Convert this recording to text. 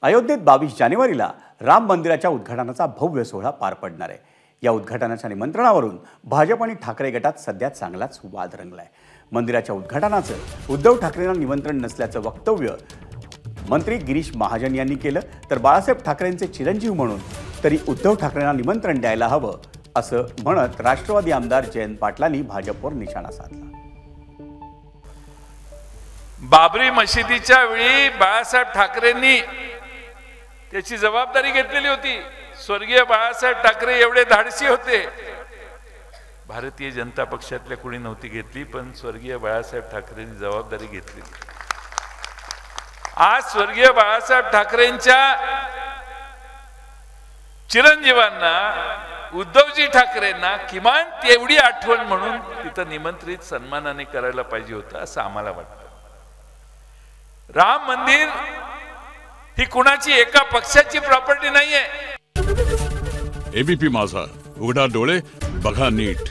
अयोध्येत 22 जानेवारीला राम मंदिराच्या उद्घाटनाचा भव्य सोहळा पार पडणार आहे। या उद्घाटनाच्या निमंत्रणावरून भाजप आणि ठाकरे गटात सध्या चांगलाच वाद रंगलाय। मंदिराच्या उद्घाटनाचं उद्धव ठाकरेंना निमंत्रण नसल्याचं वक्तव्य मंत्री गिरीश महाजन यांनी केलं, तर बाळासाहेब ठाकरेंचे चिरंजीव म्हणून तरी उद्धव ठाकरेंना निमंत्रण द्यायला हवं असं म्हणत राष्ट्रवादी आमदार जयंत पाटलांनी भाजपवर निशाणा साधला। बाबरी मशिदीच्या वेळी बाळासाहेब ठाकरेंनी त्याची जबाबदारी घेतलेली होती। स्वर्गीय बाळासाहेब ठाकरे एवढे धाडसी होते, भारतीय जनता पक्षातल्या कोणी नव्हती घेतली, पण स्वर्गीय बाळासाहेब ठाकरेंनी जबाबदारी घेतली। आज स्वर्गीय बाळासाहेब ठाकरेंच्या चिरंजीवांना उद्धवजी ठाकरेंना किमान तेवढी आठवण म्हणून तिथं निमंत्रित सन्मानाने करायला पाहिजे होतं असं आम्हाला वाटतं। राम मंदिर ही कुणाची एका पक्षाची प्रॉपर्टी नाहीये। एबीपी माझा, उघडा डोळे बघा नीट।